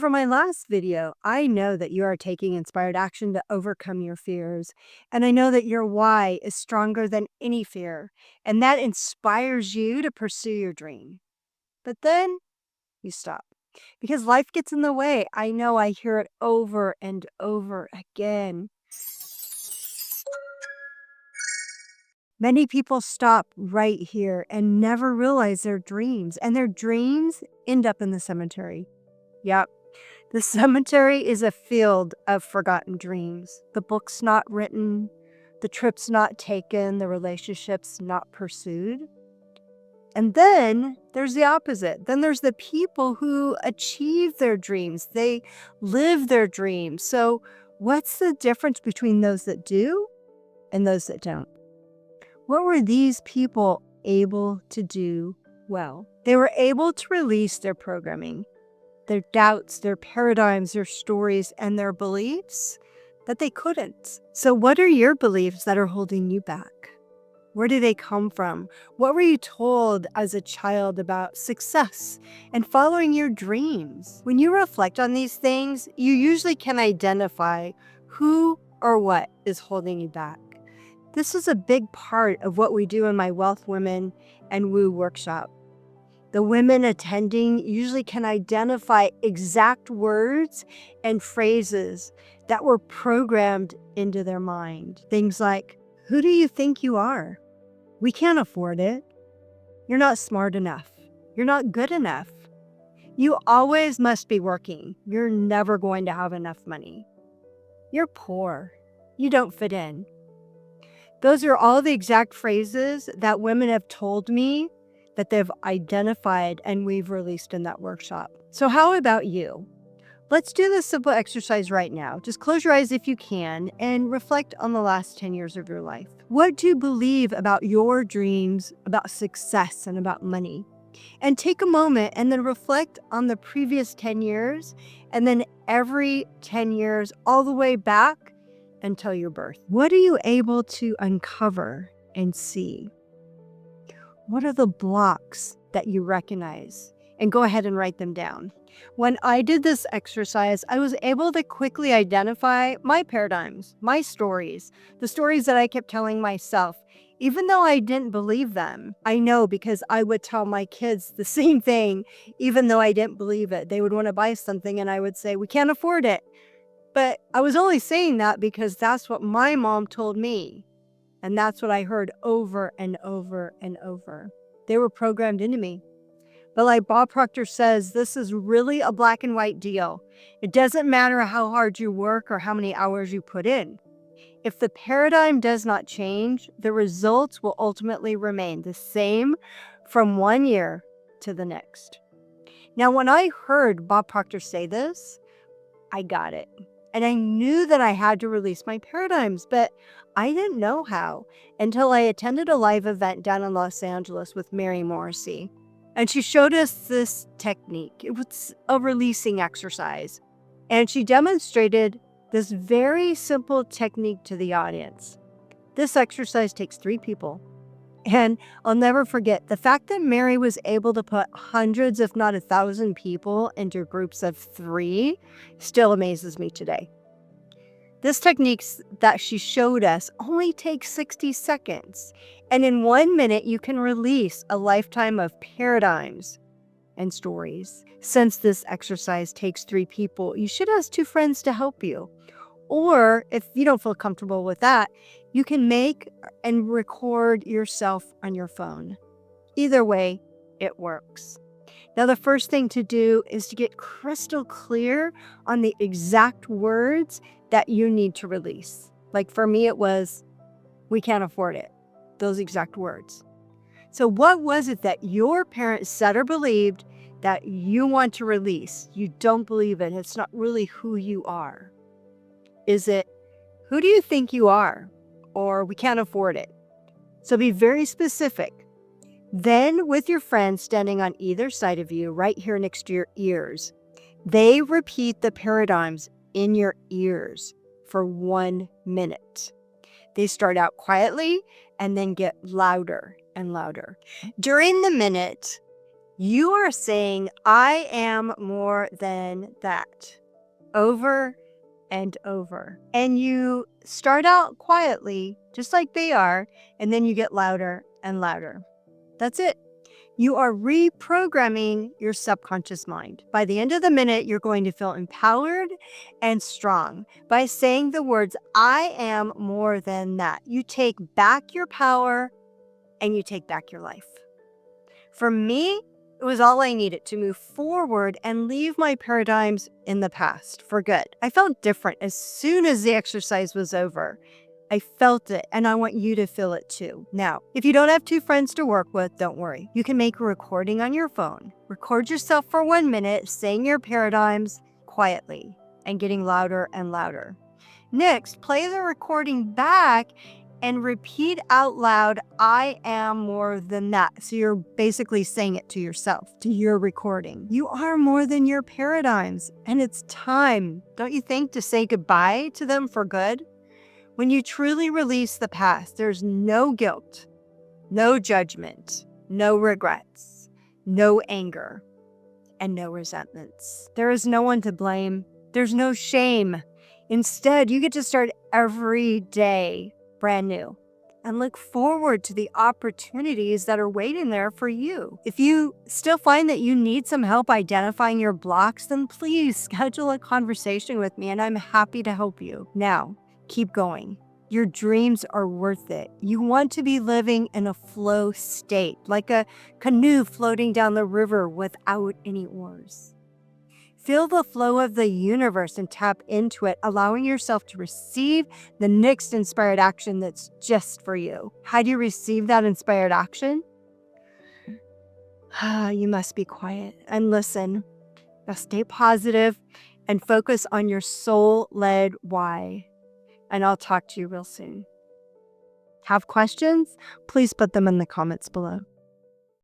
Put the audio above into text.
from my last video, I know that you are taking inspired action to overcome your fears. And I know that your why is stronger than any fear. And that inspires you to pursue your dream. But then you stop because life gets in the way. I know I hear it over and over again. Many people stop right here and never realize their dreams, and their dreams end up in the cemetery. Yep. The cemetery is a field of forgotten dreams. The book's not written, the trip's not taken, the relationship's not pursued. And then there's the opposite. Then there's the people who achieve their dreams. They live their dreams. So what's the difference between those that do and those that don't? What were these people able to do well? They were able to release their programming, their doubts, their paradigms, their stories, and their beliefs that they couldn't. So what are your beliefs that are holding you back? Where do they come from? What were you told as a child about success and following your dreams? When you reflect on these things, you usually can identify who or what is holding you back. This is a big part of what we do in my Wealth Women and Woo workshop. The women attending usually can identify exact words and phrases that were programmed into their mind. Things like, who do you think you are? We can't afford it. You're not smart enough. You're not good enough. You always must be working. You're never going to have enough money. You're poor. You don't fit in. Those are all the exact phrases that women have told me that they've identified and we've released in that workshop. So how about you? Let's do this simple exercise right now. Just close your eyes if you can and reflect on the last 10 years of your life. What do you believe about your dreams, about success, and about money? And take a moment and then reflect on the previous 10 years and then every 10 years all the way back until your birth. What are you able to uncover and see? What are the blocks that you recognize? And go ahead and write them down. When I did this exercise, I was able to quickly identify my paradigms, my stories, the stories that I kept telling myself. Even though I didn't believe them, I know because I would tell my kids the same thing, even though I didn't believe it. They would want to buy something and I would say, we can't afford it. But I was only saying that because that's what my mom told me. And that's what I heard over and over and over. They were programmed into me. But like Bob Proctor says, this is really a black and white deal. It doesn't matter how hard you work or how many hours you put in. If the paradigm does not change, the results will ultimately remain the same from one year to the next. Now, when I heard Bob Proctor say this, I got it. And I knew that I had to release my paradigms, but I didn't know how until I attended a live event down in Los Angeles with Mary Morrissey. And she showed us this technique. It was a releasing exercise. And she demonstrated this very simple technique to the audience. This exercise takes 3 people. And I'll never forget the fact that Mary was able to put hundreds, if not 1,000 people into groups of 3 still amazes me today. This technique that she showed us only takes 60 seconds. And in 1 minute, you can release a lifetime of paradigms and stories. Since this exercise takes 3 people, you should ask 2 friends to help you. Or if you don't feel comfortable with that, you can make and record yourself on your phone. Either way, it works. Now, the first thing to do is to get crystal clear on the exact words that you need to release. Like for me, it was, we can't afford it. Those exact words. So what was it that your parents said or believed that you want to release? You don't believe it. It's not really who you are. Is it, who do you think you are? Or we can't afford it. So be very specific. Then with your friends standing on either side of you, right here next to your ears, they repeat the paradigms in your ears for 1 minute. They start out quietly and then get louder and louder. During the minute, You are saying, I am more than that, over and over. And you start out quietly, just like they are, and then you get louder and louder. That's it. You are reprogramming your subconscious mind. By the end of the minute, you're going to feel empowered and strong. By saying the words, I am more than that, you take back your power and you take back your life. For me, it was all I needed to move forward and leave my paradigms in the past for good. I felt different as soon as the exercise was over. I felt it, and I want you to feel it too. Now, if you don't have 2 friends to work with, don't worry. You can make a recording on your phone. Record yourself for 1 minute, saying your paradigms quietly and getting louder and louder. Next, play the recording back and repeat out loud, I am more than that. So you're basically saying it to yourself, to your recording. You are more than your paradigms, and it's time, don't you think, to say goodbye to them for good? When you truly release the past, there's no guilt, no judgment, no regrets, no anger, and no resentments. There is no one to blame. There's no shame. Instead, you get to start every day brand new and look forward to the opportunities that are waiting there for you. If you still find that you need some help identifying your blocks, then please schedule a conversation with me and I'm happy to help you. Now, keep going. Your dreams are worth it. You want to be living in a flow state, like a canoe floating down the river without any oars. Feel the flow of the universe and tap into it, allowing yourself to receive the next inspired action that's just for you. How do you receive that inspired action? You must be quiet and listen. Now stay positive and focus on your soul-led why. And I'll talk to you real soon. Have questions? Please put them in the comments below.